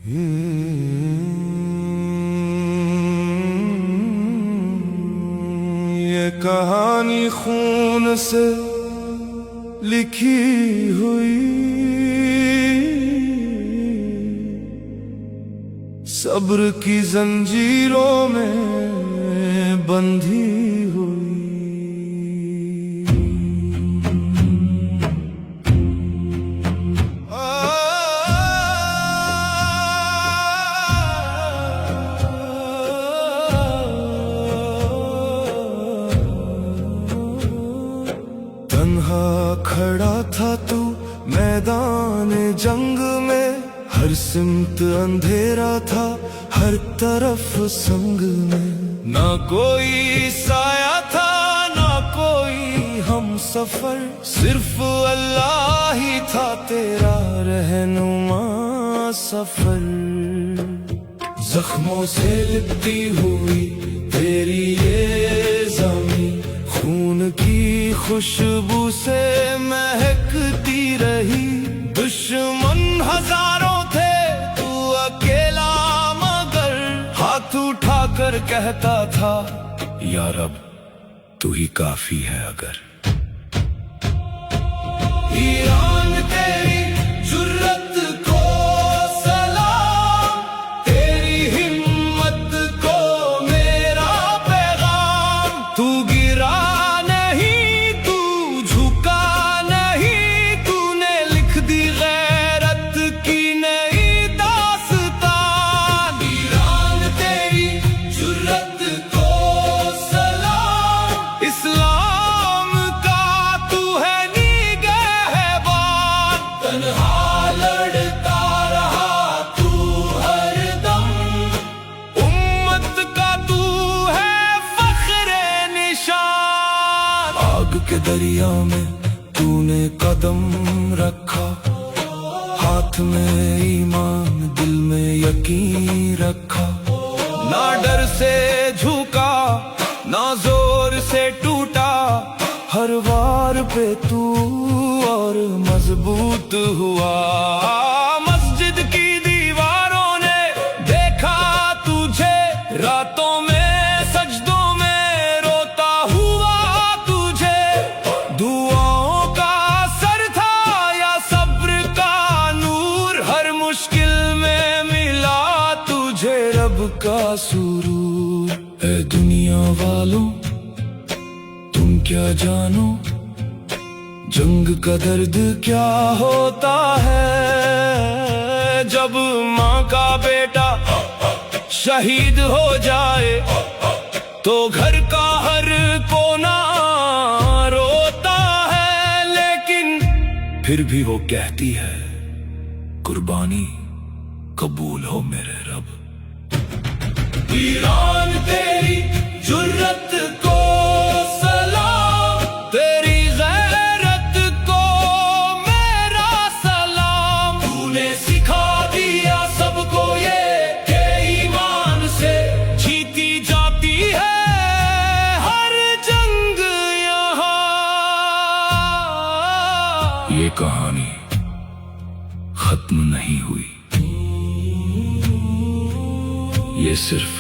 ये कहानी खून से लिखी हुई, सब्र की जंजीरों में बंधी हुई। तन्हा खड़ा था तू मैदान जंग में, हर सिमत अंधेरा था हर तरफ संग में। ना कोई साया था ना कोई हम सफर, सिर्फ अल्लाह ही था तेरा रहनुमा सफर। जख्मों से लिपटी हुई तेरी ये ज़मीं, खून की खुशबू से महकती रही। दुश्मन हजारों थे तू अकेला मगर, हाथ उठाकर कहता था या रब तू ही काफी है अगर। ईरान तेरी जुर्रत को सलाम, तेरी हिम्मत को मेरा पैगाम। तू गिरा के दरिया में तूने कदम रखा, हाथ में ईमान दिल में यकीन रखा। ना डर से झुका ना जोर से टूटा, हर वार पे तू और मजबूत हुआ। मस्जिद की दीवारों ने देखा तुझे, रातों में सजदों में रोता हुआ तुझे। दुआओं का असर था या सब्र का नूर, हर मुश्किल में मिला तुझे रब का सुरूर। ऐ दुनिया वालों तुम क्या जानो, जंग का दर्द क्या होता है। जब माँ का बेटा शहीद हो जाए तो घर का हर कोना रोता है, लेकिन फिर भी वो कहती है कुर्बानी कबूल हो मेरे रब। ईरान तेरी जुर्रत को सलाम, तेरी गैरत को मेरा सलाम। तूने सिखा दिया सबको ये कि ईमान से जीती जाती है हर जंग यहाँ। ये कहानी खत्म नहीं हुई, ये सिर्फ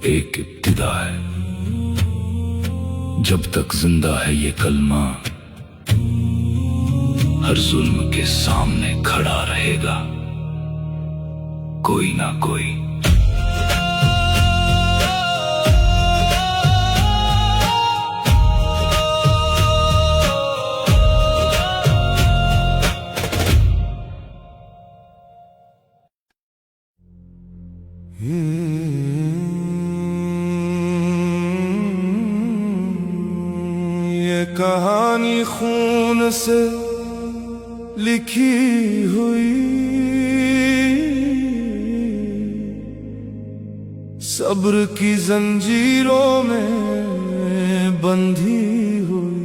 एक इब्तिदा है। जब तक जिंदा है ये कलमा, हर जुल्म के सामने खड़ा रहेगा कोई ना कोई। ये कहानी खून से लिखी हुई, सब्र की जंजीरों में बंधी हुई।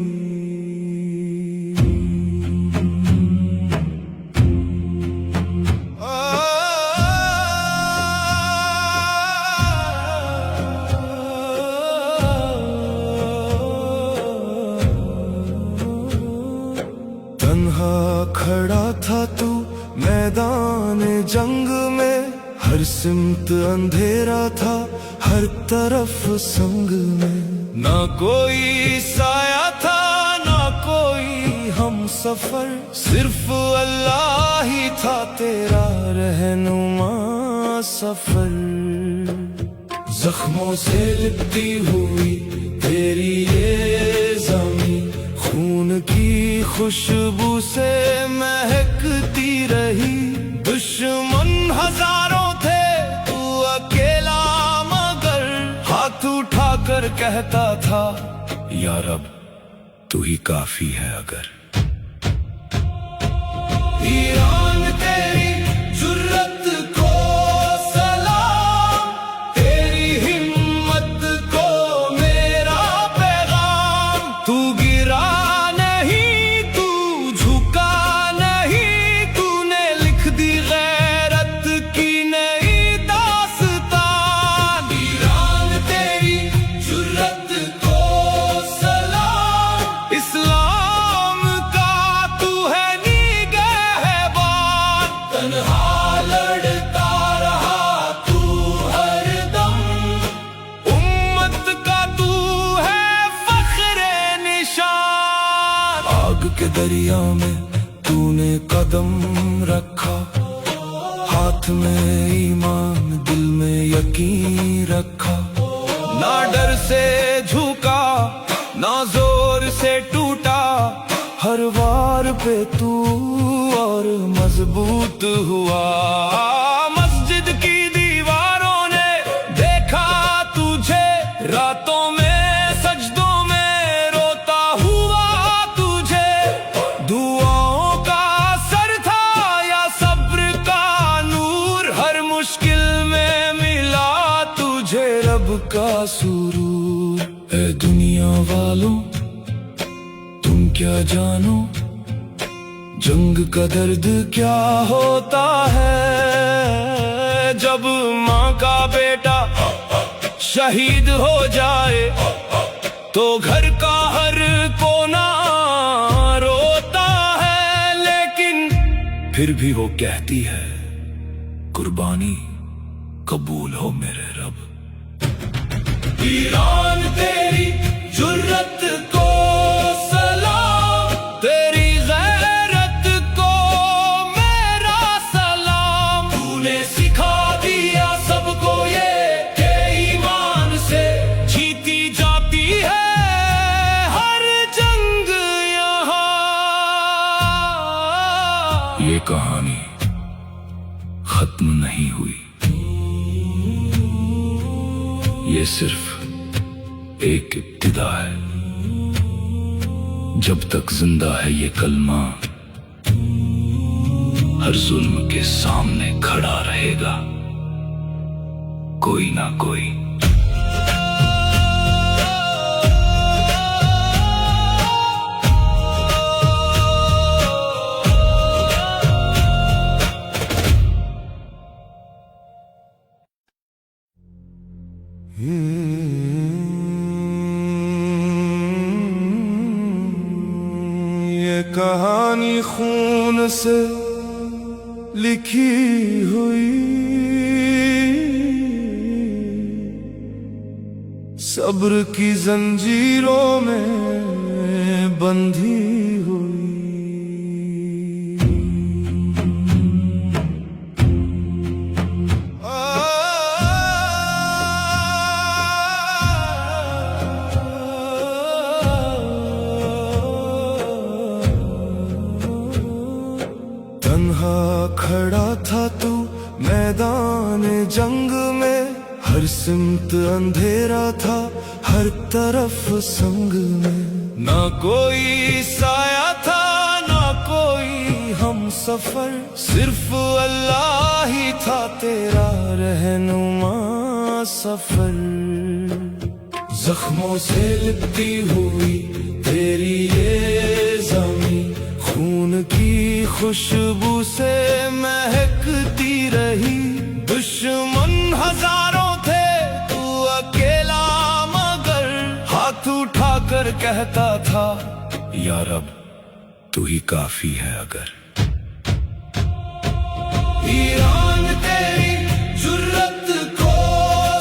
तन्हा खड़ा था तू मैं मैदान जंग में हर सिमत अंधेरा था, हर तरफ संग में। ना कोई साया था, ना कोई हम सफर, सिर्फ अल्लाह ही था तेरा रहनुमा सफर। जख्मों से लिपटी हुई तेरी ये ज़मीं, खून की खुशबू से महकती रही। दुश्मन हजारों थे, तू अकेला मगर हाथ उठाकर कहता था, या रब तू ही काफी है अगर। ईरान तेरी जुर्रत को सलाम, तेरी हिम्मत को मेरा पैगाम। तू गिरा नहीं, तू झुका नहीं, तूने लिख दी गैरत की नई दास्तान। ईरान तेरी जुर्रत को सलाम, इस्लाम का तू है तन्हा लड़ता रहा तू हरदम, उम्मत का तू है फख्रे निशान। आग के दरिया में तूने कदम रखा, हाथ में ईमान दिल में यकीन रखा। ना डर से झुका, ना जोर से टूटा, हर वार पे तू और मजबूत हुआ। मस्जिद की दीवारों ने देखा तुझे, रातों में सजदों में रोता हुआ तुझे। दुआओं का असर था या सब्र का नूर, हर मुश्किल में मिला तुझे रब का सुरूर। ऐ दुनिया वालों तुम क्या जानो, जंग का दर्द क्या होता है। जब माँ का बेटा शहीद हो जाए तो घर का हर कोना रोता है, लेकिन फिर भी वो कहती है, कुर्बानी कबूल हो मेरे रब। ईरान तेरी जुर्रत को सलाम, तेरी गैरत को मेरा सलाम। तूने सिखा दिया सबको ये कि ईमान से जीती जाती है हर जंग यहाँ। ये कहानी खत्म नहीं हुई, ये सिर्फ एक इब्तिदा है। जब तक जिंदा है ये कलमा, हर जुल्म के सामने खड़ा रहेगा कोई ना कोई। ये कहानी खून से लिखी हुई, सब्र की जंजीरों में बंधी हुई। तन्हा खड़ा था तू मैदान जंग में, हर सिमत अंधेरा था, हर तरफ संग में। ना कोई साया था, ना कोई हम सफर, सिर्फ अल्लाह ही था तेरा रहनुमा सफर। जख्मों से लिपटी हुई तेरी ये ज़मीं, खून की खुशबू से महकती रही। दुश्मन हजारों थे, तू अकेला मगर हाथ उठाकर कहता था, या रब तू ही काफी है अगर। ईरान तेरी जुर्रत को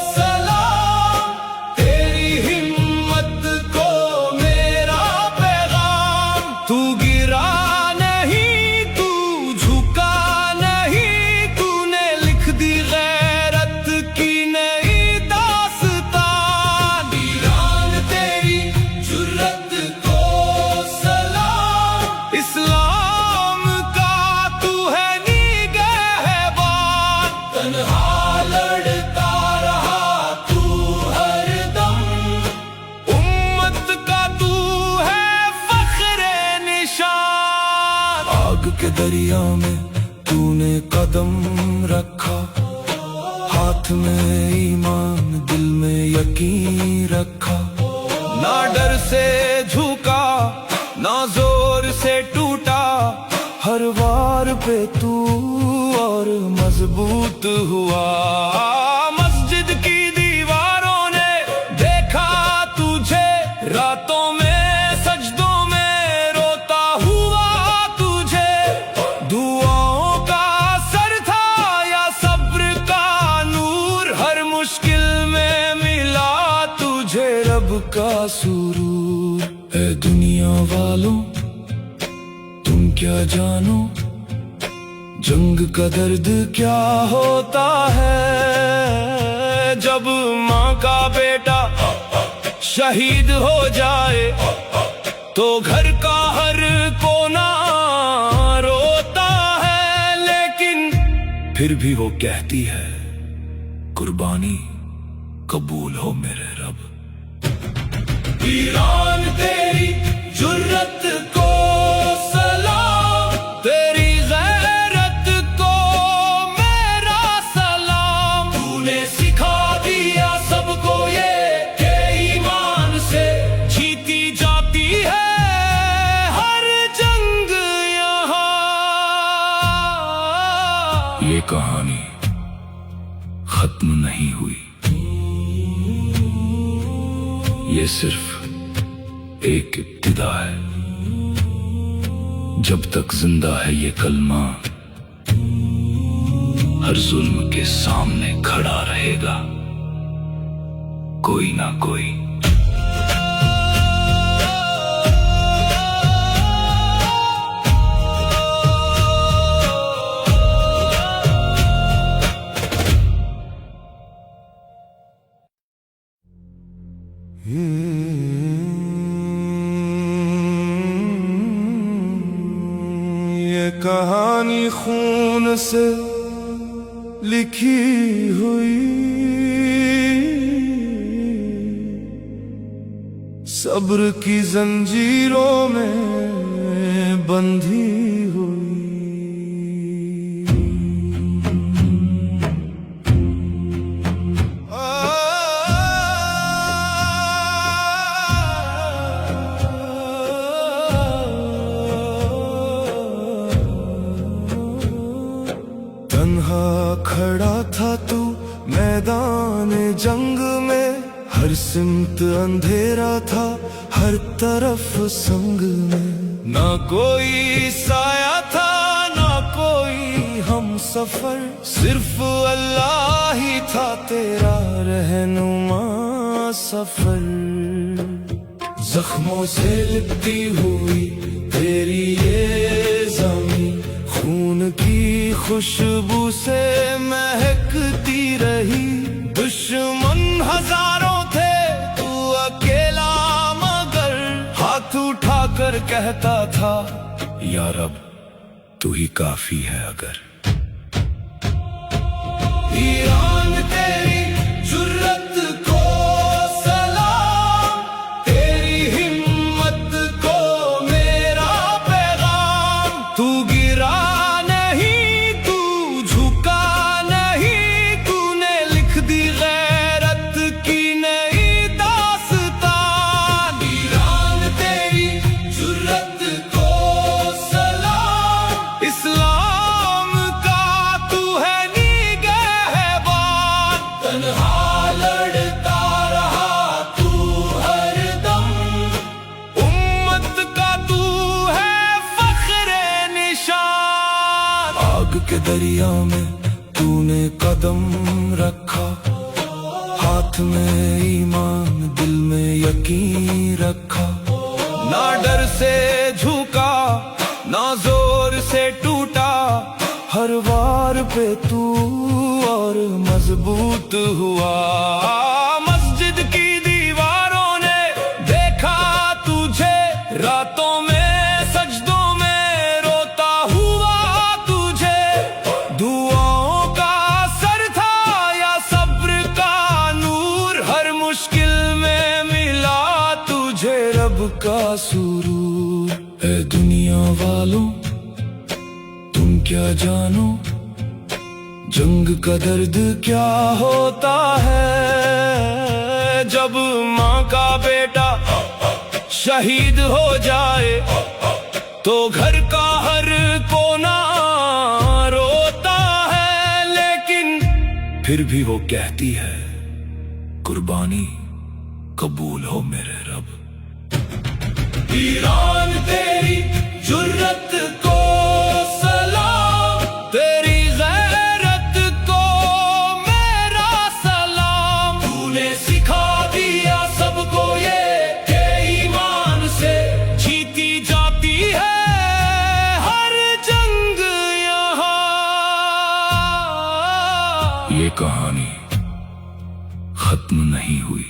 सलाम, तेरी हिम्मत को मेरा पैगाम। तू गिरा नहीं, तू झुका नहीं, तूने लिख दी गैरत की नई दास्तान। ईरान तेरी जुर्रत को सलाम, इस्लाम का तू है निगहबान। तन्हा लड़ता रहा तू हरदम, उम्मत का तू है फख्रे निशान। आग के दरिया में तूने कदम रखा, हाथ में ईमान दिल में यकीन रखा। ना डर से झुका ना जोर से टूटा, हर वार पे तू और मजबूत हुआ। मस्जिद की दीवारों ने देखा तुझे, रातों में सजदों में रोता हुआ तुझे। दुआओं का असर था या सब्र का नूर, हर मुश्किल में मिला तुझे रब का सुरूर। ऐ दुनिया वालों तुम क्या जानो, जंग का दर्द क्या होता है। जब माँ का बेटा शहीद हो जाए तो घर का हर कोना रोता है, लेकिन फिर भी वो कहती है कुर्बानी कबूल हो मेरे रब। ईरान तेरी जुर्रत को सलाम, तेरी गैरत को मेरा सलाम। तूने सिखा दिया सबको ये कि ईमान से जीती जाती है हर जंग यहाँ। ये कहानी खत्म नहीं हुई, ये सिर्फ एक इब्तिदा है। जब तक जिंदा है ये कलमा, हर जुल्म के सामने खड़ा रहेगा कोई ना कोई। ये कहानी खून से लिखी हुई, सब्र की जंजीरों में बंधी हुई। तन्हा खड़ा था तू मैदान जंग में, हर सिमत अंधेरा था हर तरफ संग में। ना कोई साया था ना कोई हम सफर, सिर्फ अल्लाह ही था तेरा रहनुमा सफर। जख्मों से लिपटी हुई तेरी ये ज़मीं, खून की खुशबू से महकती रही। दुश्मन हजारों थे तू अकेला मगर, हाथ उठाकर कहता था या रब तू ही काफी है अगर। ईरान तेरी जुर्रत को सलाम, तेरी हिम्मत को मेरा पैगाम। तू गिरा नहीं, तू झुका नहीं, तूने लिख दी गैरत की नई दास्तान। ईरान तेरी जुर्रत को सलाम, इस्लाम का तू है निगहबान। दरिया में तूने कदम रखा, हाथ में ईमान दिल में यकीन रखा। ना डर से झुका ना जोर से टूटा, हर वार पे तू और मजबूत हुआ। मस्जिद की दीवारों ने देखा तुझे, रातों में सजदों में रोता हुआ तुझे। दुआओं का असर था या सब्र का नूर, हर मुश्किल में मिला तुझे रब का सुरूर। ऐ दुनिया वालों तुम क्या जानो, जंग का दर्द क्या होता है। जब माँ का बेटा शहीद हो जाए तो घर का हर कोना रोता है, लेकिन फिर भी वो कहती है कुर्बानी कबूल हो मेरे रब। ईरान तेरी जुर्रत को सलाम, तेरी गैरत को मेरा सलाम। तूने सिखा दिया सबको ये कि ईमान से जीती जाती है हर जंग यहाँ। ये कहानी खत्म नहीं हुई,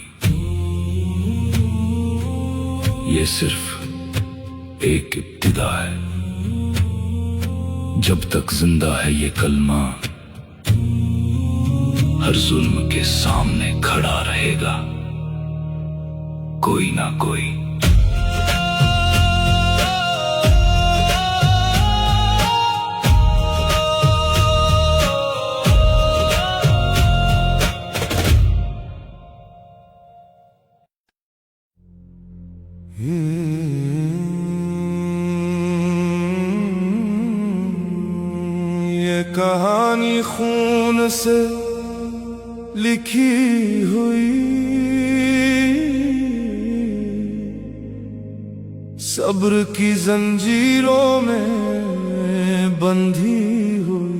ये सिर्फ एक इब्तिदा है। जब तक जिंदा है ये कलमा, हर जुल्म के सामने खड़ा रहेगा कोई ना कोई। ये कहानी खून से लिखी हुई, सब्र की जंजीरों में बंधी हुई।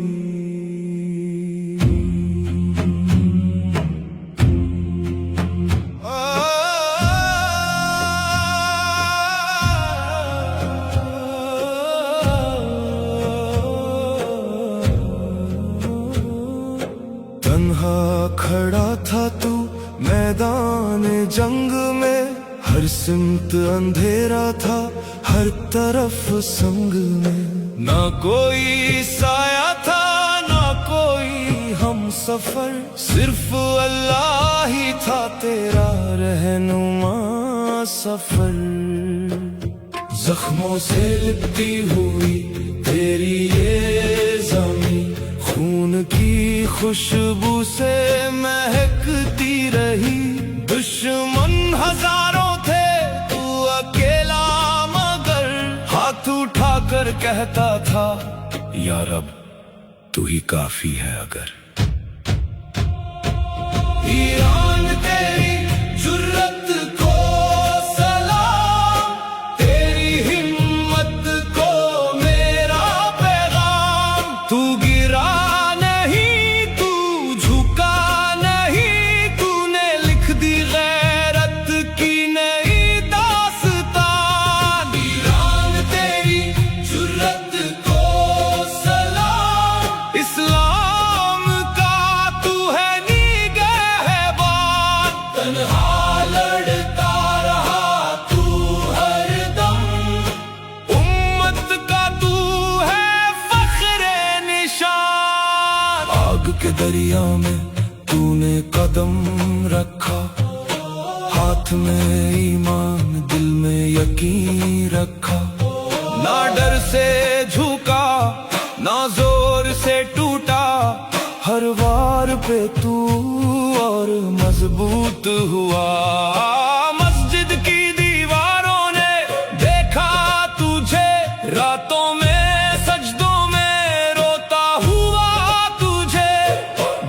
तन्हा खड़ा था तू मैदान जंग में, हर सिमत अंधेरा था हर तरफ संग में। ना कोई साया था ना कोई हम सफर, सिर्फ अल्लाह ही था तेरा रहनुमा सफर। जख्मों से लिपटी हुई तेरी ये ज़मीं, खून की खुशबू से महकती रही। दुश्मन हजारों थे तू अकेला मगर, हाथ उठाकर कहता था या रब तू ही काफी है अगर। ईरान तेरी जुर्रत को सलाम, तेरी हिम्मत को मेरा पैगाम। तू गिरा नहीं तू झुका नहीं, तूने लिख दी गैरत की नई दास्तान। ईरान तेरी जुर्रत को सलाम, इस्लाम का तू है निगहबान। तन्हा लड़ता रहा तू हरदम, उम्मत का तू है फख्रे निशान। आग के दरिया में तूने कदम रखा, हाथ में ईमान दिल में यकीन रखा। ना डर से झुका ना जोर से टूटा, हर वार पे तू और मजबूत हुआ। मस्जिद की दीवारों ने देखा तुझे, रातों में सजदों में रोता हुआ तुझे।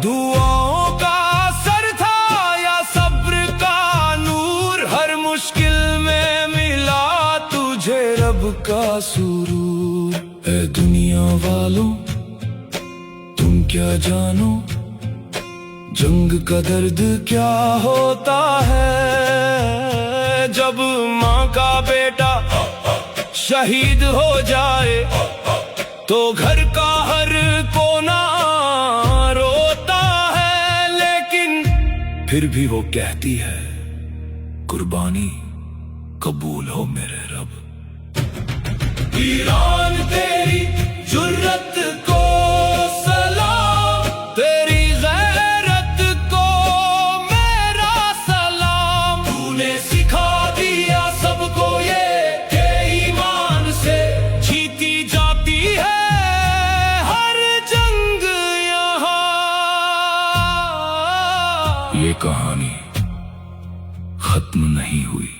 दुआओं का असर था या सब्र का नूर, हर मुश्किल में मिला तुझे रब का सुरूर। ऐ दुनिया वालों क्या जानो जंग का दर्द क्या होता है। जब माँ का बेटा शहीद हो जाए तो घर का हर कोना रोता है, लेकिन फिर भी वो कहती है कुर्बानी कबूल हो मेरे रब। ईरान तेरी जुर्रत को सलाम, तेरी गैरत को मेरा सलाम। तूने सिखा दिया सबको ये कि ईमान से जीती जाती है हर जंग यहाँ। ये कहानी खत्म नहीं हुई,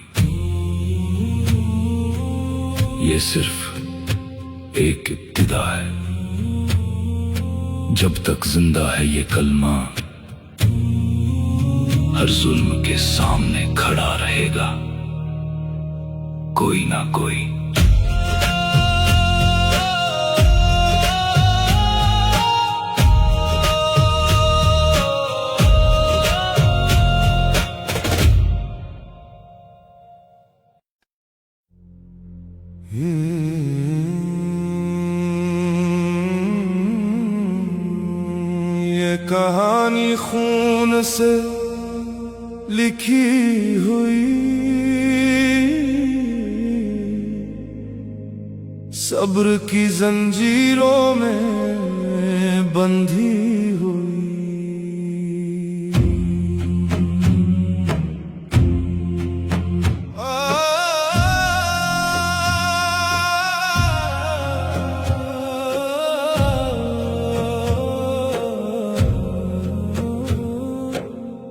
ये सिर्फ एक इब्तिदा है। जब तक जिंदा है ये कलमा हर जुल्म के सामने खड़ा रहेगा कोई ना कोई। ये कहानी खून से लिखी हुई, सब्र की जंजीरों में बंधी हुई।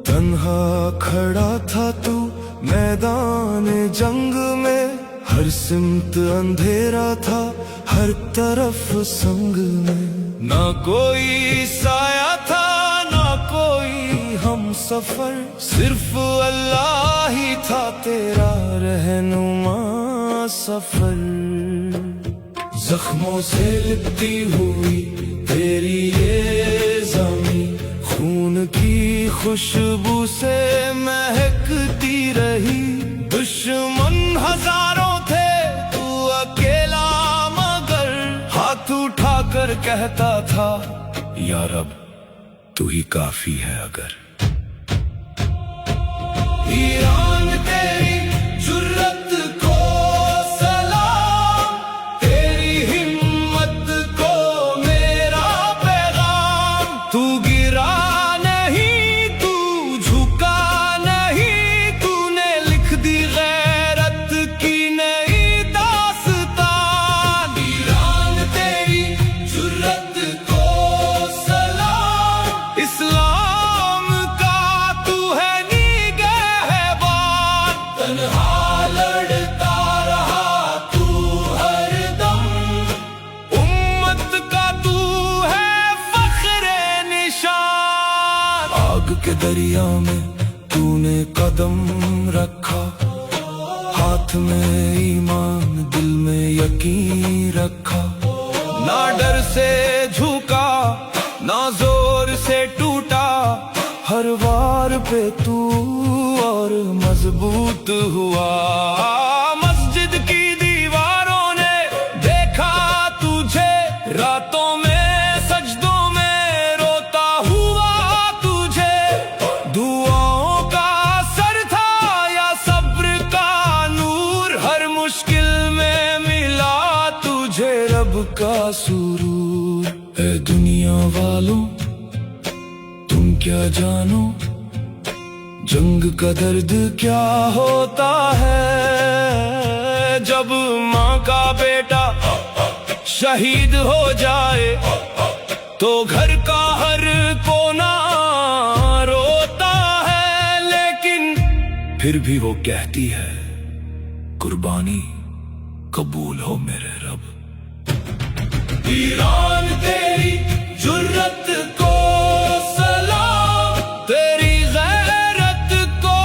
तन्हा खड़ा था तू मैदान जंग में, हर सिमत अंधेरा था हर तरफ संग में। ना कोई साया था ना कोई हम सफर, सिर्फ अल्लाह ही था तेरा रहनुमा सफर। जख्मों से लिपटी हुई तेरी ये ज़मीं, खून की खुशबू से महकती रही। दुश्मन हजारों थे तू अकेला मगर, हाथ उठाकर कहता था या रब तू ही काफी है अगर। ईरान तेरी जुर्रत को सलाम, तेरी हिम्मत को मेरा पैगाम। तू गिरा नहीं तू झुका नहीं, तूने लिख दी गैरत की नई दास्तान। ईरान तेरी जुर्रत को सलाम, इस्लाम का तू है निगहबान। तन्हा लड़ता रहा तू हरदम, उम्मत का तू है फख्रे निशान। आग के दरिया में तूने कदम रखा, हाथ में ईमान दिल में यकीन रखा। ना डर से झुका ना जोर से टूटा, हर वार पे तू और मजबूत हुआ। मस्जिद की दीवारों ने देखा तुझे, रातों में सजदों में रोता हुआ तुझे। दुआओं का असर था या सब्र का नूर, हर मुश्किल में मिला तुझे रब का सुरूर। ऐ दुनिया वालों तुम क्या जानो जंग का दर्द क्या होता है। जब माँ का बेटा शहीद हो जाए तो घर का हर कोना रोता है, लेकिन फिर भी वो कहती है कुर्बानी कबूल हो मेरे रब। ईरान तेरी जुर्रत को सलाम, तेरी गैरत को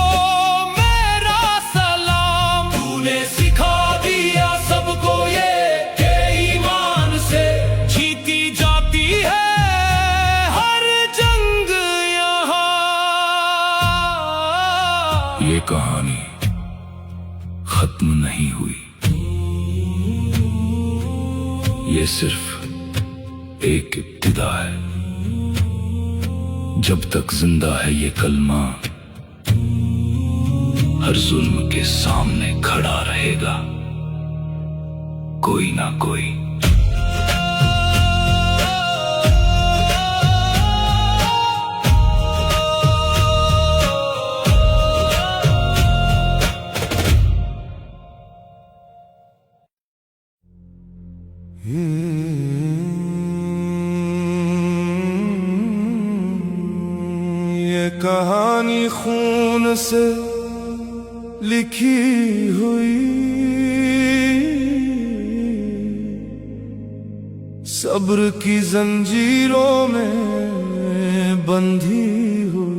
मेरा सलाम। तूने सिखा दिया सबको ये कि ईमान से जीती जाती है ये सिर्फ एक इब्तिदा है। जब तक जिंदा है ये कलमा, हर जुल्म के सामने खड़ा रहेगा कोई ना कोई। ये कहानी खून से लिखी हुई, सब्र की जंजीरों में बंधी हुई।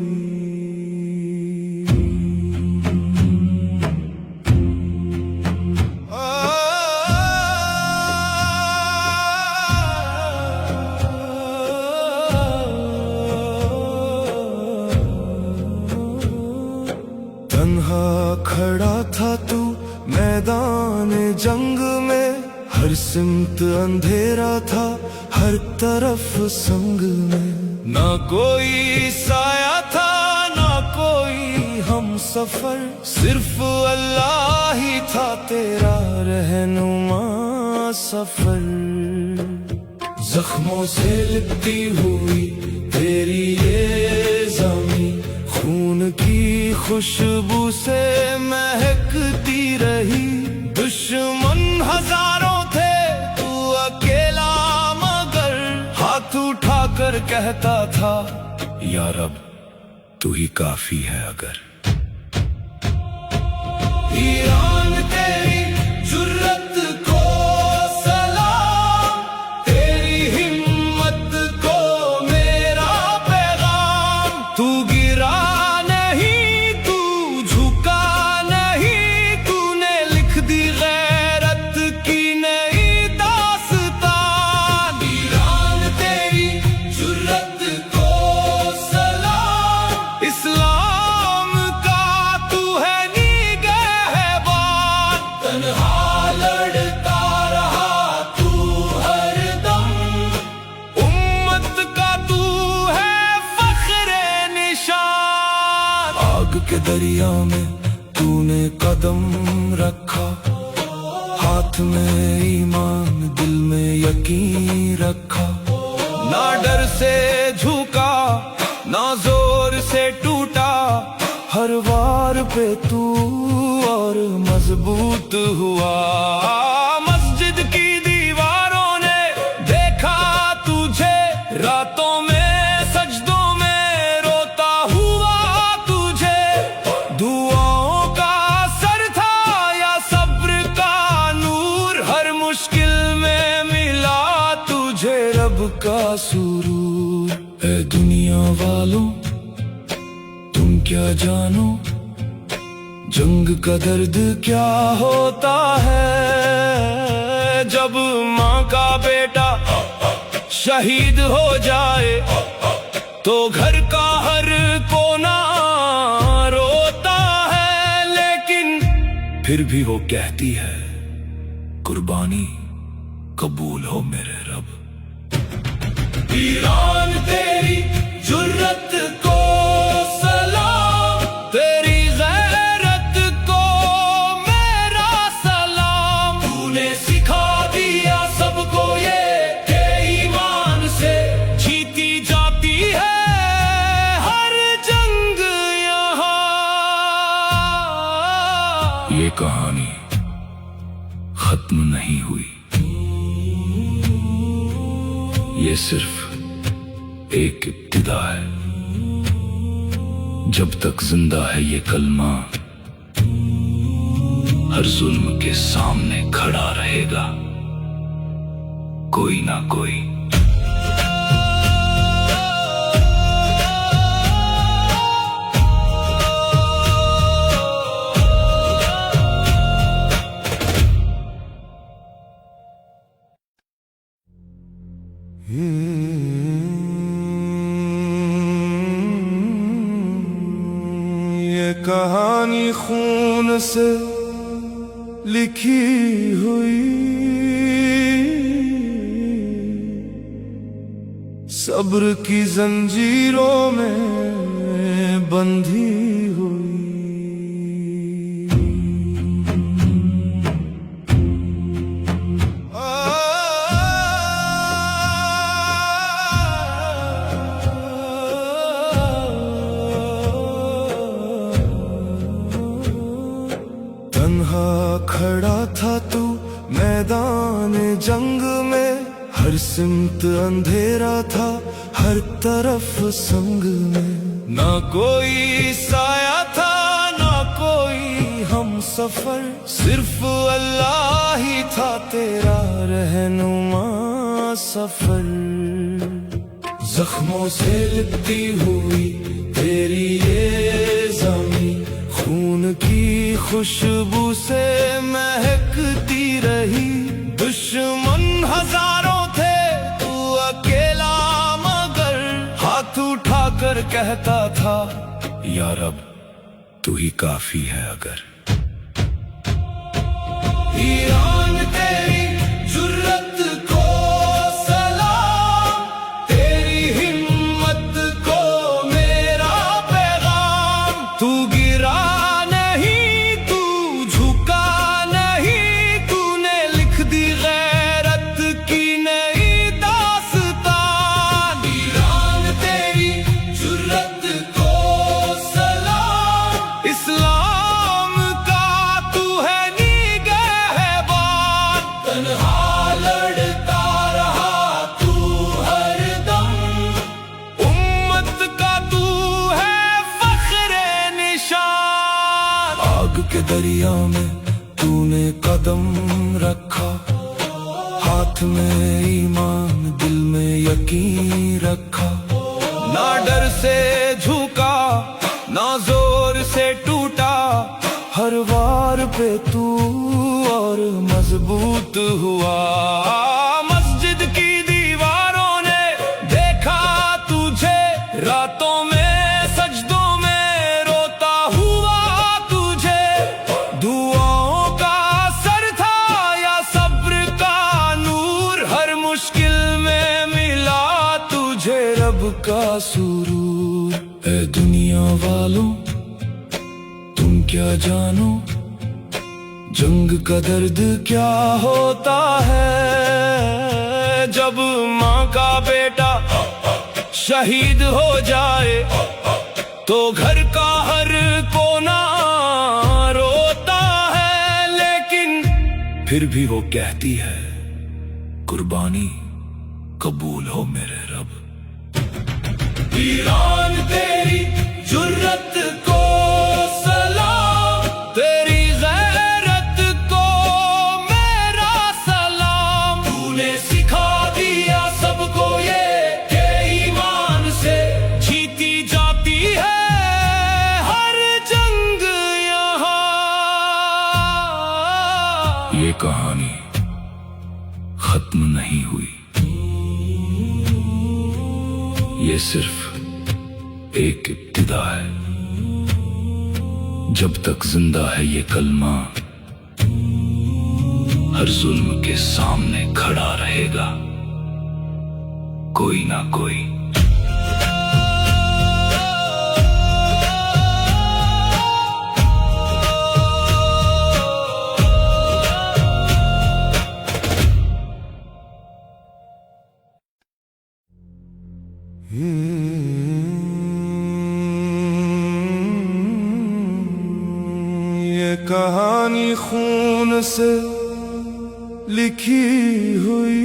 तन्हा खड़ा था तू मैदान जंग में, हर सिमत अंधेरा था हर तरफ संग में। ना कोई साया था ना कोई हम सफर, सिर्फ अल्लाह ही था तेरा रहनुमा सफर। जख्मों से लिपटी हुई तेरी ये ज़मीं, खून की खुशबू से महकती रही। दुश्मन हजारों थे तू अकेला मगर, हाथ उठाकर कहता था या रब तू ही काफी है अगर। ईरान तेरी जुर्रत को सलाम, तेरी हिम्मत को मेरा पैगाम। तू गिरा नहीं, तू झुका नहीं, तूने लिख दी गैरत की नई दास्तान। ईरान तेरी जुर्रत को सलाम, इस्लाम का तू है निगहबान। तन्हा लड़ता रहा तू हरदम, उम्मत का तू है फख्रे निशान। आग के दरिया में तूने कदम रखा, हाथ में ईमान दिल में यकीन रखा। ना डर से झुका ना जोर से टूटा, हर वार पे तू और मजबूत हुआ। मस्जिद की दीवारों ने देखा तुझे, रातों में सजदों में रोता हुआ तुझे। दुआओं का असर था या सब्र का नूर, हर मुश्किल में मिला तुझे रब का सुरूर। ऐ दुनिया वालों तुम क्या जानो, जंग का दर्द क्या होता है। जब माँ का बेटा शहीद हो जाए तो घर का हर कोना रोता है, लेकिन फिर भी वो कहती है कुर्बानी कबूल हो मेरे रब। ईरान तेरी जुर्रत को सलाम, तेरी गैरत को मेरा सलाम। तूने सिखा दिया सबको ये के ईमान से जीती जाती है हर जंग यहाँ। ये कहानी खत्म नहीं हुई, ये सिर्फ एक इब्तिदा है। जब तक जिंदा है ये कलमा, हर जुल्म के सामने खड़ा रहेगा कोई ना कोई। ये कहानी खून से लिखी हुई, सब्र की जंजीरों में बंधी हुई। तन्हा खड़ा था तू मैदान जंग में, हर सिमत अंधेरा था हर तरफ संग में। ना कोई साया था ना कोई हम सफर, सिर्फ अल्लाह ही था तेरा रहनुमा सफर। जख्मों से लिपटी हुई तेरी ये ज़मीं, खून की खुशबू से महकती रही। दुश्मन हजारों थे तू अकेला मगर, हाथ उठाकर कहता था या रब तू ही काफी है अगर। ईरान तेरी जुर्रत को सलाम, तेरी हिम्मत को मेरा पैगाम। तू गिरा नहीं तू झुका नहीं, तूने लिख दी गैरत की नई दास्तान। ईरान तेरी जुर्रत को सलाम, इस्लाम का तू है निगहबान। तन्हा लड़ता रहा तू हरदम, उम्मत का तू है फख्रे निशान। आग के दरिया में तूने कदम रखा, हाथ में ईमान दिल में यकीन रखा। ना डर से झुका ना जोर से टूटा, हर वार पे तू और मजबूत हुआ। मस्जिद की दीवारों ने देखा तुझे, रातों में सजदों में रोता हुआ तुझे। दुआओं का असर था या सब्र का नूर, हर मुश्किल में मिला तुझे रब का सुरूर। ऐ दुनिया वालों तुम क्या जानो, जंग का दर्द क्या होता है। जब माँ का बेटा शहीद हो जाए तो घर का हर कोना रोता है, लेकिन फिर भी वो कहती है कुर्बानी कबूल हो मेरे रब। ईरान तेरी जुर्रत को सलाम, तेरी गैरत को मेरा सलाम। तूने सिखा दिया सबको ये कि ईमान से जीती जाती है हर जंग यहाँ। ये कहानी खत्म नहीं हुई, ये सिर्फ एक इब्तिदा है। जब तक जिंदा है ये कलमा, हर जुल्म के सामने खड़ा रहेगा कोई ना कोई। ये कहानी खून से लिखी हुई,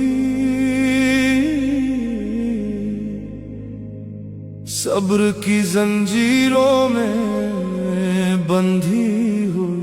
सब्र की जंजीरों में बंधी हुई।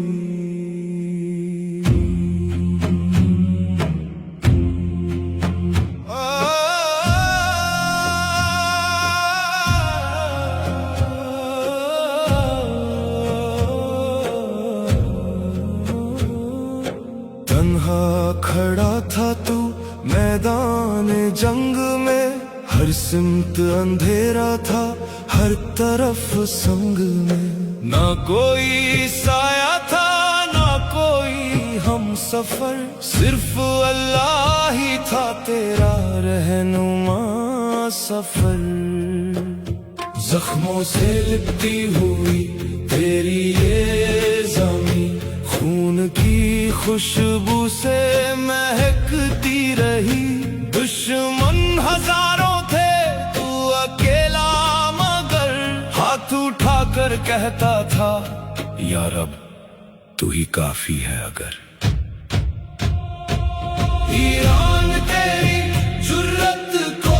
तन्हा खड़ा था तू मैदान जंग में, हर सिमत अंधेरा था हर तरफ संग में। ना कोई साया था ना कोई हम सफर, सिर्फ अल्लाह ही था तेरा रहनुमा सफर। जख्मों से लिपटी हुई तेरी ये ज़मीं खून की खुशबू से महकती रही। दुश्मन हजारों थे तू अकेला मगर हाथ उठाकर कहता था या रब तू ही काफी है अगर। ईरान तेरी जुर्रत को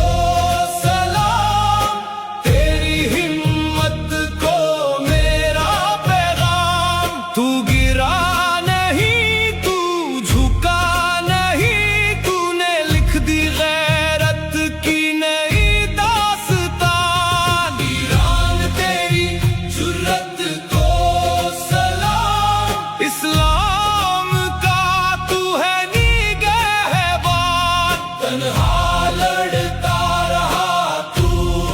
सलाम, तेरी हिम्मत को मेरा पैगाम। तू गिरा नहीं, तू झुका नहीं, तूने लिख दी गैरत की नई दास्तान। ईरान तेरी जुर्रत को सलाम, इस्लाम का तू है तन्हा लड़ता रहा तू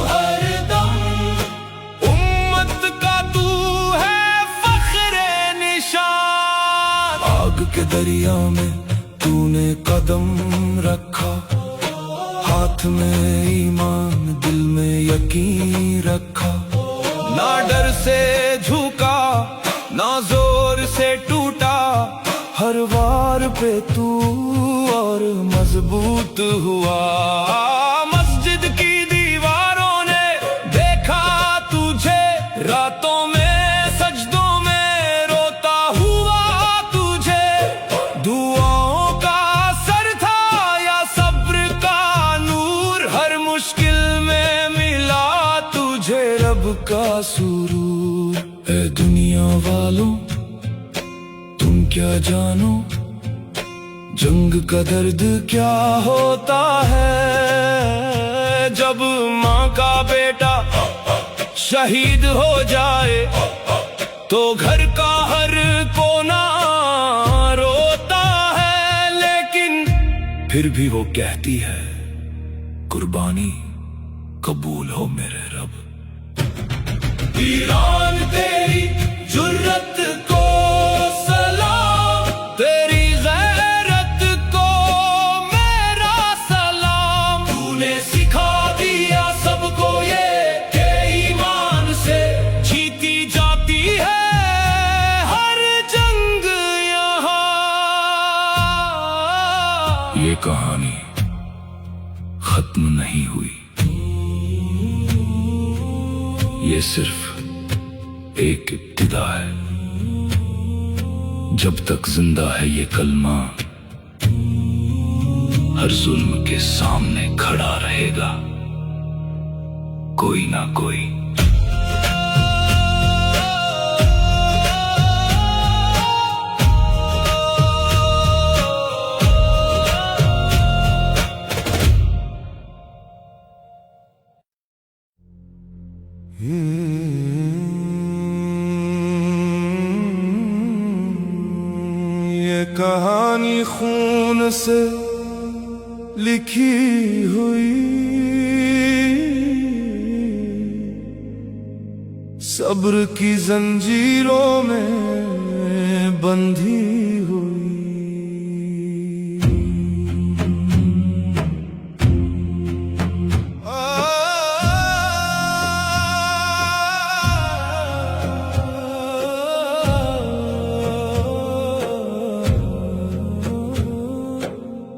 हरदम। उम्मत का तू है फख्रे निशान। आग के दरिया में तूने कदम रखा, हाथ में ईमान दिल में यकीन रखा। ना डर से झुका ना जोर से टूटा, हर वार पे तू और मजबूत हुआ। मस्जिद की दीवारों ने देखा तुझे, रातों में सजदों में रोता हुआ तुझे। दुआओं का असर था या सब्र का नूर, हर मुश्किल में मिला तुझे रब का सुरूर। ऐ दुनिया वालों तुम क्या जानो जंग का दर्द क्या होता है। जब माँ का बेटा शहीद हो जाए तो घर का हर कोना रोता है, लेकिन फिर भी वो कहती है कुर्बानी कबूल हो मेरे रब। ईरान तेरी जुर्रत को सलाम, तेरी गैरत को मेरा सलाम। तूने सिखा दिया सबको ये कि ईमान से जीती जाती है हर जंग यहाँ। ये कहानी खत्म नहीं हुई, ये सिर्फ एक इब्तिदा है। जब तक जिंदा है ये कलमा हर जुल्म के सामने खड़ा रहेगा कोई ना कोई। ये कहानी खून से लिखी हुई, सब्र की जंजीरों में बंधी हुई।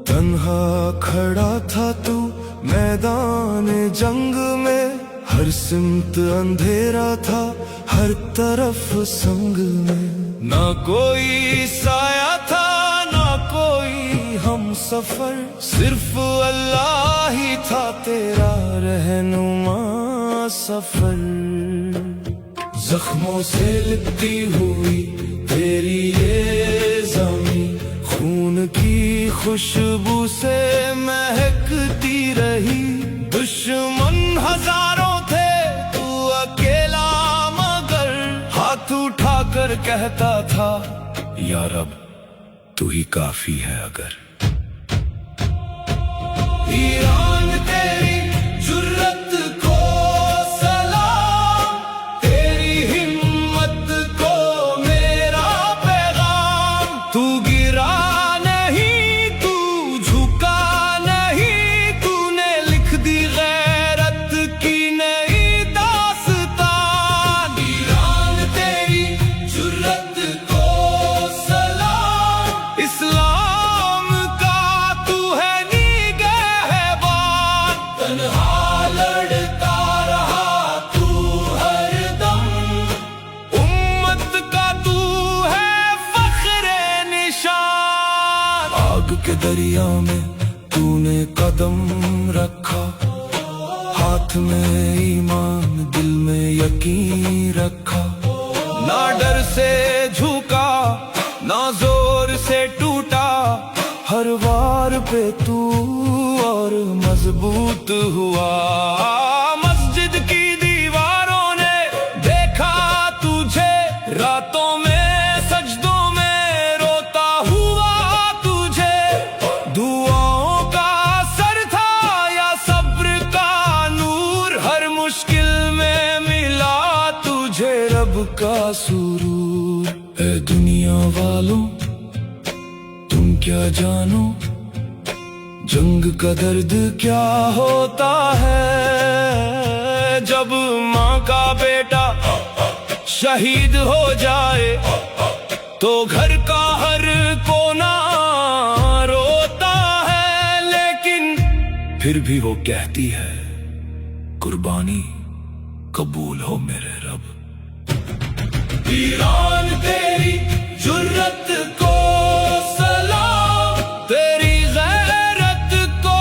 तन्हा खड़ा था तू मैदान जंग में, हर सिमत अंधेरा था हर तरफ संग में। ना कोई साया था ना कोई हम सफर, सिर्फ अल्लाह ही था तेरा रहनुमा सफर। जख्मों से लिपटी हुई तेरी ये ज़मीं खून की खुशबू से महकती रही। दुश्मन हजारों थे तू अकेला मगर हाथ उठाकर कहता था या रब तू ही काफी है अगर। ईरान तेरी जुर्रत को सलाम, तेरी हिम्मत को मेरा पैगाम। तू गिरा नहीं, तू झुका नहीं, तूने लिख दी गैरत दरिया में तूने कदम रखा, हाथ में ईमान दिल में यकीन रखा। ना डर से झुका ना जोर से टूटा, हर वार पे तू और मजबूत हुआ। मस्जिद की दीवारों ने देखा तुझे, रातों में सजदों में रोता हुआ तुझे। दुआओं का असर था या सब्र का नूर, हर मुश्किल में मिला तुझे रब का सुरूर। ऐ दुनिया वालों तुम क्या जानो, जंग का दर्द क्या होता है। जब माँ का बेटा शहीद हो जाए तो घर का हर कोना रोता है, लेकिन फिर भी वो कहती है कुर्बानी कबूल हो मेरे रब। ईरान तेरी जुर्रत को सलाम, तेरी गैरत को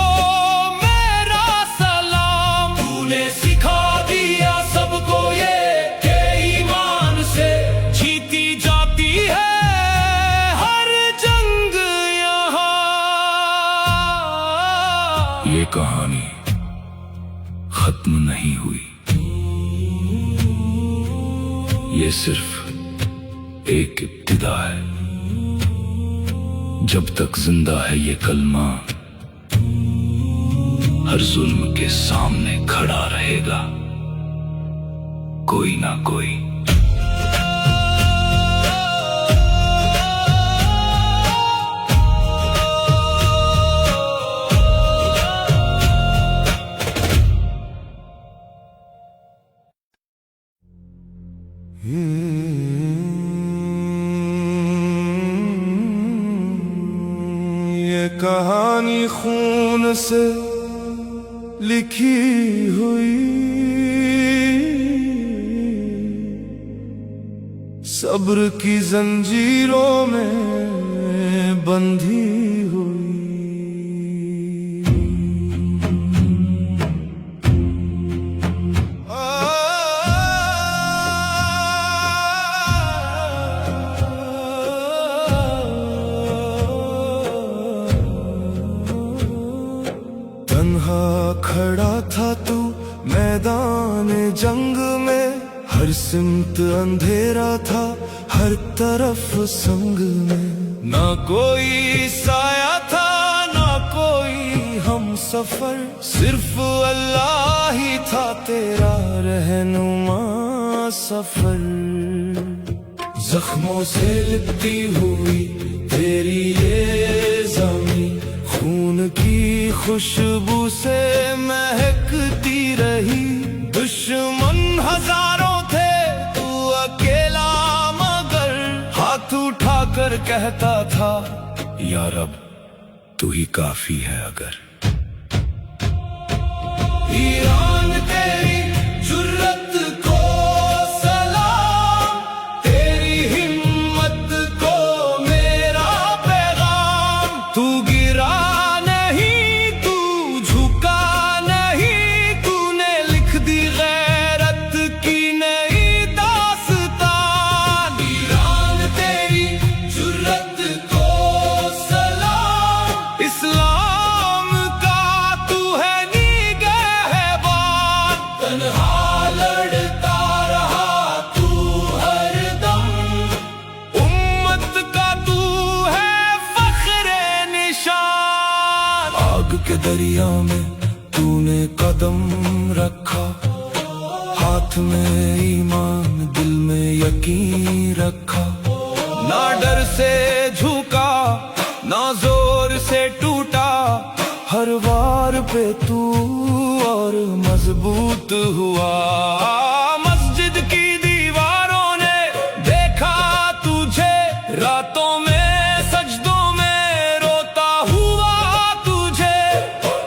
मेरा सलाम। तूने सिखा दिया सबको ये कि ईमान से जीती जाती है हर जंग यहाँ। ये कहानी खत्म नहीं हुई, ये सिर्फ एक इब्तिदा है। जब तक जिंदा है ये कलमा, हर जुल्म के सामने खड़ा रहेगा कोई ना कोई। ये कहानी खून से लिखी हुई, सब्र की जंजीरों में बंधी हुई। तन्हा खड़ा था तू मैदान जंग में, हर सिमत अंधेरा था हर तरफ संग में। ना कोई साया था ना कोई हम सफर, सिर्फ अल्लाह ही था तेरा रहनुमा सफर। जख्मों से लिपटी हुई तेरी ये ज़मीं, खून की खुशबू से महकती रही। दुश्मन हजारों थे तू अकेला मगर, हाथ उठाकर कहता था या रब तू ही काफी है अगर। ईरान तेरी जुर्रत को सलाम, तेरी हिम्मत को मेरा पैगाम। तू गिरा नहीं तू झुका नहीं, तूने लिख दी गैरत की नई दास्तान। ईरान तेरी जुर्रत को सलाम, इस्लाम का तू है निगहबान। तन्हा लड़ता रहा तू हरदम, उम्मत का तू है फख्रे निशान। आग के दरिया में तूने कदम रखा, हाथ में ईमान दिल में यकीन रखा। ना डर से झुका ना जोर से टूटा, हर वार पे तू और मजबूत हुआ। मस्जिद की दीवारों ने देखा तुझे, रातों में सजदों में रोता हुआ तुझे।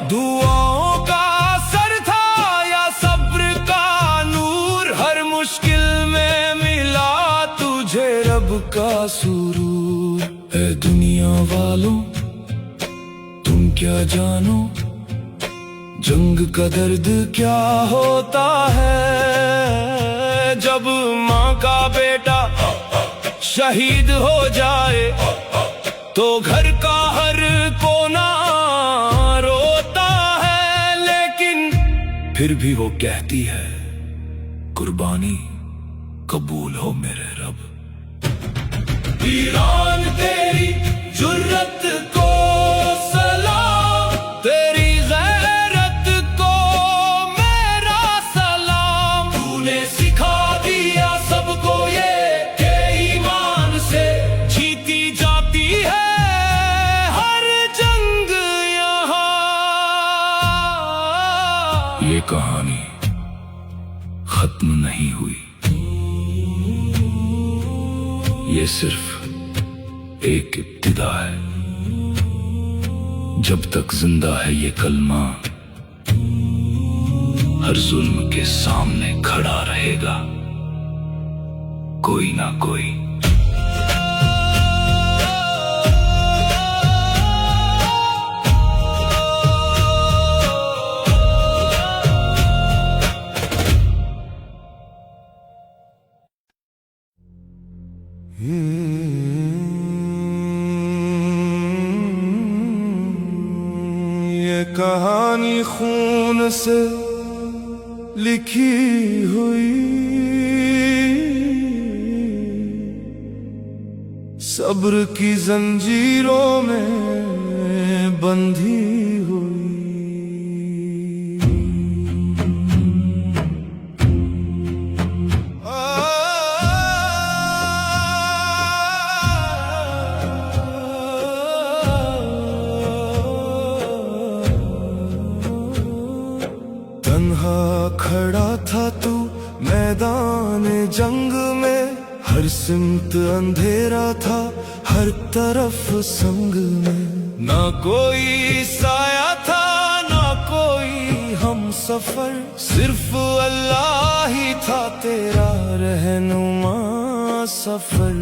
दुआओं का असर था या सब्र का नूर, हर मुश्किल में मिला तुझे रब का सुरूर। ऐ दुनिया वालों क्या जानो जंग का दर्द क्या होता है। जब माँ का बेटा शहीद हो जाए तो घर का हर कोना रोता है, लेकिन फिर भी वो कहती है कुर्बानी कबूल हो मेरे रब। ईरान तेरी जुर्रत को सलाम, तेरी गैरत को मेरा सलाम। तूने सिखा दिया सबको ये कि ईमान से जीती जाती है हर जंग यहाँ। ये कहानी खत्म नहीं हुई, ये सिर्फ एक इब्तिदा है। जब तक जिंदा है ये कलमा हर जुल्म के सामने खड़ा रहेगा कोई ना कोई। ये कहानी खून से लिखी हुई, सब्र की जंजीरों में बंधी हुई। तन्हा खड़ा था तू मैदान जंग में, हर सिमत अंधेरा था हर तरफ संग में। ना कोई साया था ना कोई हम सफर, सिर्फ अल्लाह ही था तेरा रहनुमा सफर।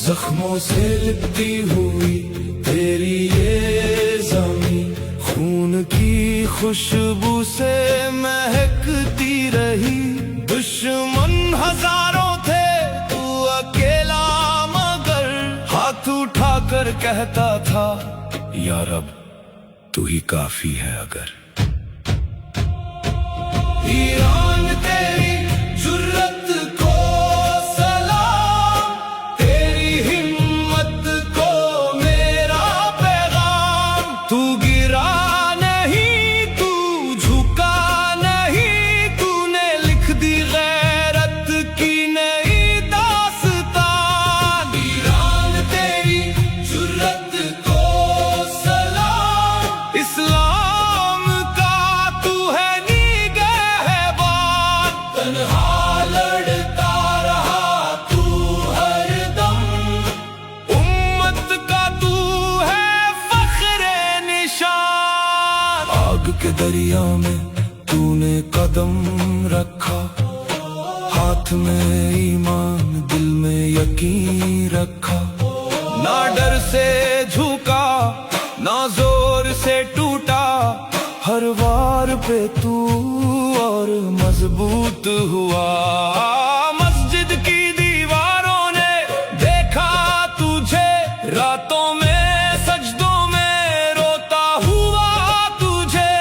जख्मों से लिपटी हुई तेरी ये ज़मीं, खून की खुशबू से महकती रही। दुश्मन हजारों थे तू अकेला मगर हाथ उठाकर कहता था या रब तू ही काफी है अगर। ईरान तेरी जुर्रत को सलाम, तेरी हिम्मत को मेरा पैगाम। तू गिरा नहीं तू झुका नहीं, तूने लिख दी गैरत की नई दास्तान। ईरान तेरी जुर्रत को सलाम, इस्लाम का तू है निगहबान। तन्हा लड़ता रहा तू हरदम, उम्मत का तू है फख्रे निशान। आग के दरिया में तूने कदम रखा, हाथ में ईमान दिल में यकीन रखा। ना डर से झुका ना जोर से टूटा, हर वार पे तू और मजबूत हुआ। मस्जिद की दीवारों ने देखा तुझे, रातों में सजदों में रोता हुआ तुझे।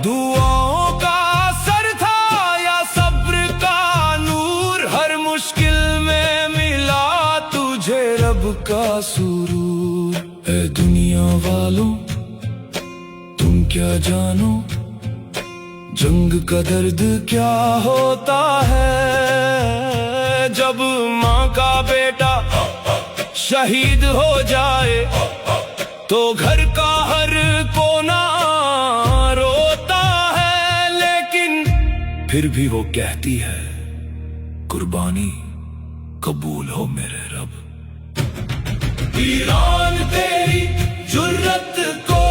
दुआओं का असर था या सब्र का नूर, हर मुश्किल में मिला तुझे रब का सुरूर। ऐ दुनिया वालों तुम क्या जानो जंग का दर्द क्या होता है। जब माँ का बेटा शहीद हो जाए तो घर का हर कोना रोता है, लेकिन फिर भी वो कहती है कुर्बानी कबूल हो मेरे रब। ईरान तेरी जुर्रत को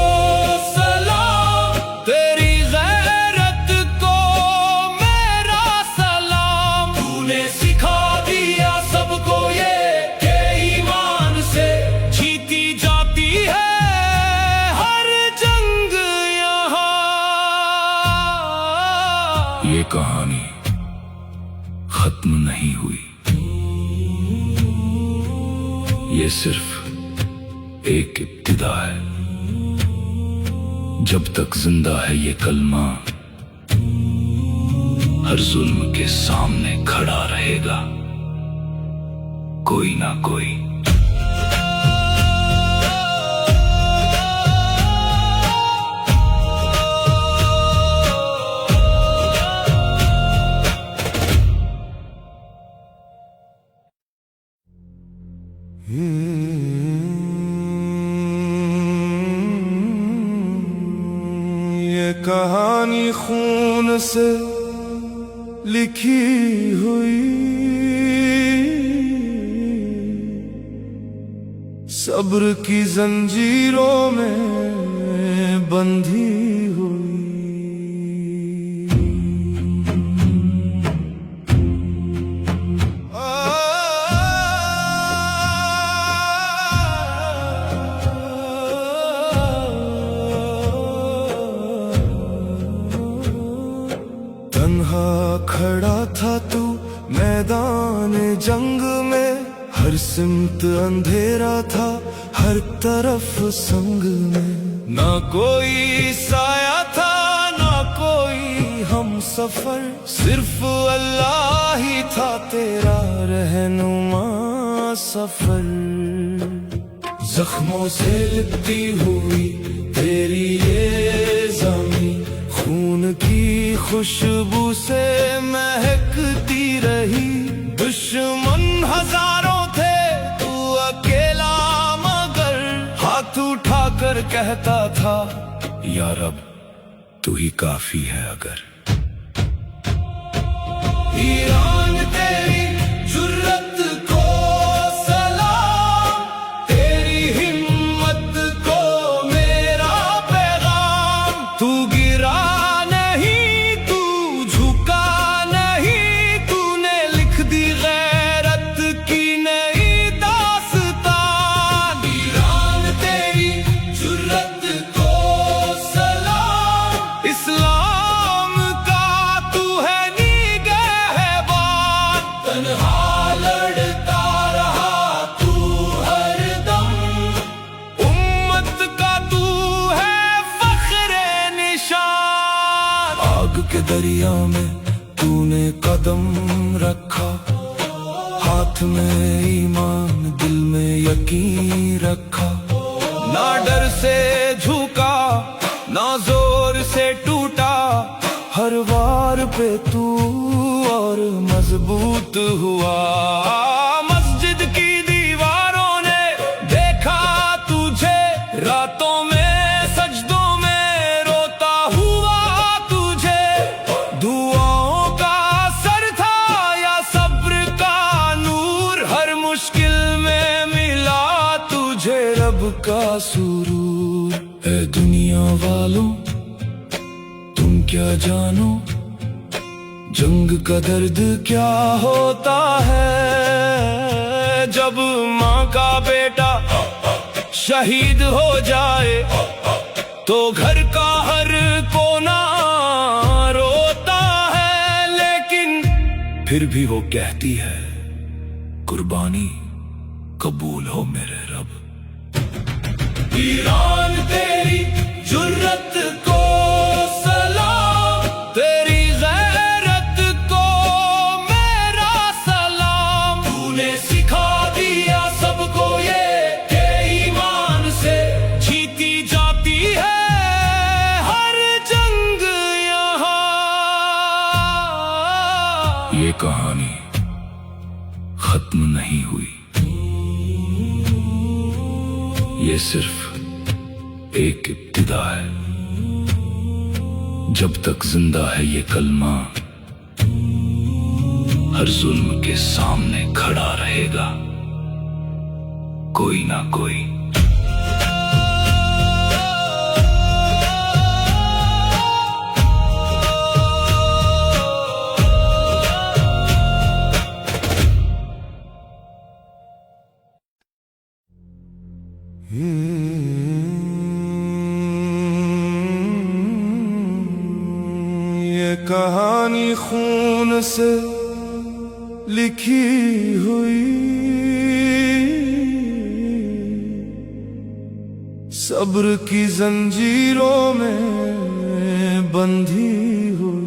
सलाम, तेरी गैरत को मेरा सलाम। तूने सिखा दिया सबको ये कि ईमान से जीती जाती है ये कहानी खत्म नहीं हुई। ये सिर्फ एक इब्तिदा है। जब तक जिंदा है ये कलमा, हर जुल्म के सामने खड़ा रहेगा कोई ना कोई। ये कहानी खून से लिखी हुई, सब्र की जंजीरों में बंधी हुई। तन्हा खड़ा था तू मैदान जंग में, हर सिमत अंधेरा था हर तरफ संग में। ना कोई साया था ना कोई हम सफर, सिर्फ अल्लाह ही था तेरा रहनुमा सफर। जख्मों से लिपटी हुई तेरी ये ज़मीं, खून की खुशबू से महकती रही। दुश्मन हजारों थे तू अकेला मगर, हाथ उठाकर कहता था या रब तू ही काफी है अगर। ईरान तेरी जुर्रत को सलाम, तेरी हिम्मत को मेरा पैगाम। तू गिरा नहीं तू झुका नहीं, तूने लिख दी गैरत की नई दास्तान। ईरान तेरी जुर्रत को सलाम, इस्लाम का तू है निगहबान। तन्हा लड़ता रहा तू हरदम, उम्मत का तू है फख्रे निशान। आग के दरिया में तूने कदम रखा, हाथ में ईमान दिल में यकीन रखा। ना डर से झुका ना जोर से टूटा, हर वार पे तू और मजबूत हुआ। मस्जिद की दीवारों ने देखा तुझे, रातों में सजदों में रोता हुआ तुझे। दुआओं का असर था या सब्र का नूर, हर मुश्किल में मिला तुझे रब का सुरूर। ऐ दुनिया वालों तुम क्या जानो, जंग का दर्द क्या होता है। जब माँ का बेटा शहीद हो जाए तो घर का हर कोना रोता है, लेकिन फिर भी वो कहती है कुर्बानी कबूल हो मेरे रब। ईरान तेरी जुर्रत को सलाम, तेरी गैरत को मेरा सलाम। तूने सिखा दिया सबको ये कि ईमान से जीती जाती है हर जंग यहाँ। ये कहानी खत्म नहीं हुई। ये सिर्फ एक इब्तिदा है। जब तक जिंदा है ये कलमा, हर जुल्म के सामने खड़ा रहेगा कोई ना कोई। ये कहानी कहानी खून से लिखी हुई, सब्र की जंजीरों में बंधी हुई।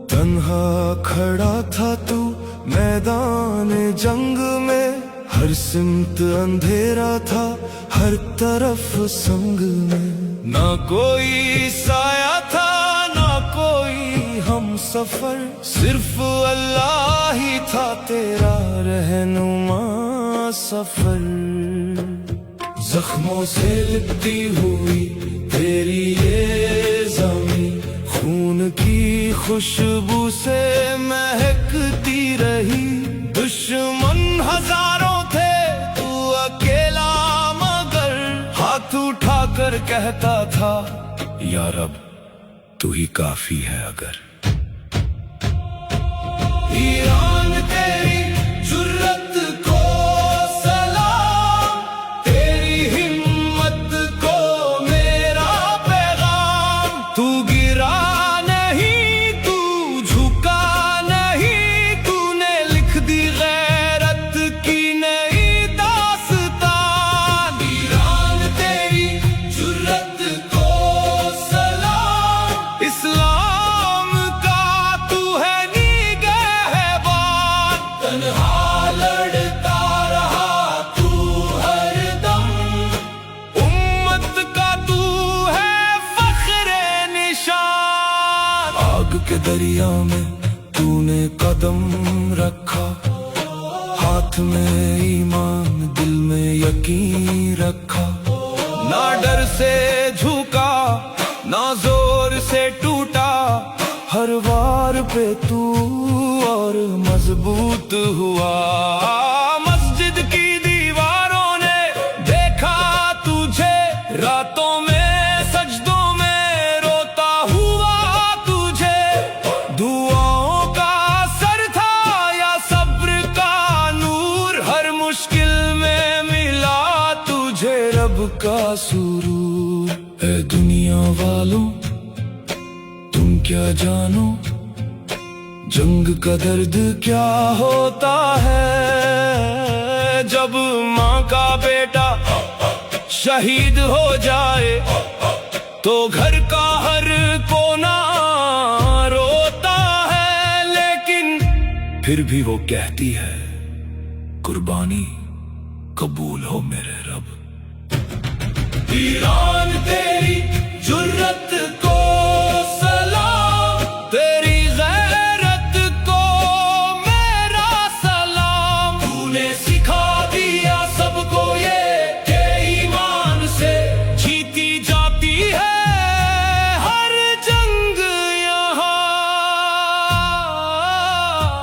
तन्हा खड़ा था तू मैदान जंग में, हर सिमत अंधेरा था हर तरफ संग में। ना कोई साया था ना कोई हम सफर, सिर्फ अल्लाह ही था तेरा रहनुमा सफर। जख्मों से लिपटी हुई तेरी ये ज़मीं, खून की खुशबू से महकती रही। दुश्मन हजारों थे तू अकेला मगर, हाथ उठाकर कहता था या रब तू ही काफी है अगर। ईरान तेरी जुर्रत को सलाम, तेरी हिम्मत को मेरा पैगाम। तू गिरा नहीं तू झुका नहीं, तूने लिख दी गैरत की नई दास्तान। ईरान तेरी जुर्रत को सलाम, इस्लाम का तू है निगहबान। तन्हा लड़ता रहा तू हरदम, उम्मत का तू है फख्रे निशान। आग के दरिया में तूने कदम रखा, हाथ में ईमान दिल में यकीन रखा। ना डर से झुका ना जोर से टूटा, हर वार पे तू और मजबूत हुआ। मस्जिद की दीवारों ने देखा तुझे, रातों में सजदों में रोता हुआ तुझे। दुआओं का असर था या सब्र का नूर, हर मुश्किल में मिला तुझे रब का सुरूर। ऐ दुनिया वालों तुम क्या जानो, जंग का दर्द क्या होता है। जब माँ का बेटा शहीद हो जाए तो घर का हर कोना रोता है, लेकिन फिर भी वो कहती है कुर्बानी कबूल हो मेरे रब। ईरान तेरी जुर्रत को सलाम, तेरी गैरत को मेरा सलाम। तूने सिखा दिया सबको ये कि ईमान से जीती जाती है हर जंग यहाँ।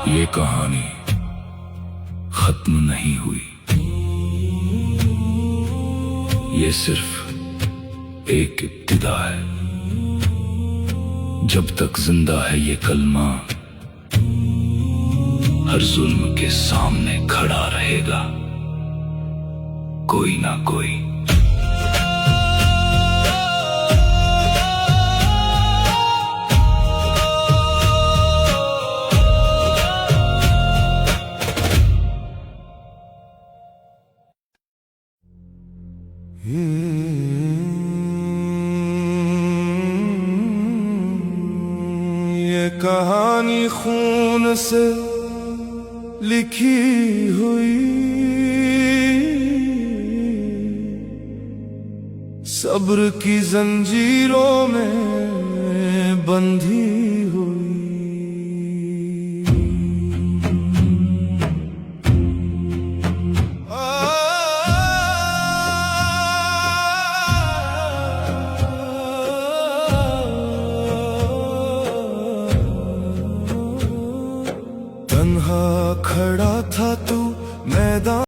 ये कहानी खत्म नहीं हुई, ये सिर्फ एक इब्तिदा है। जब तक जिंदा है ये कलमा, हर जुल्म के सामने खड़ा रहेगा कोई ना कोई। ये कहानी खून से लिखी हुई, सब्र की जंजीरों में बंधी हुई। तन्हा खड़ा था तू मैदान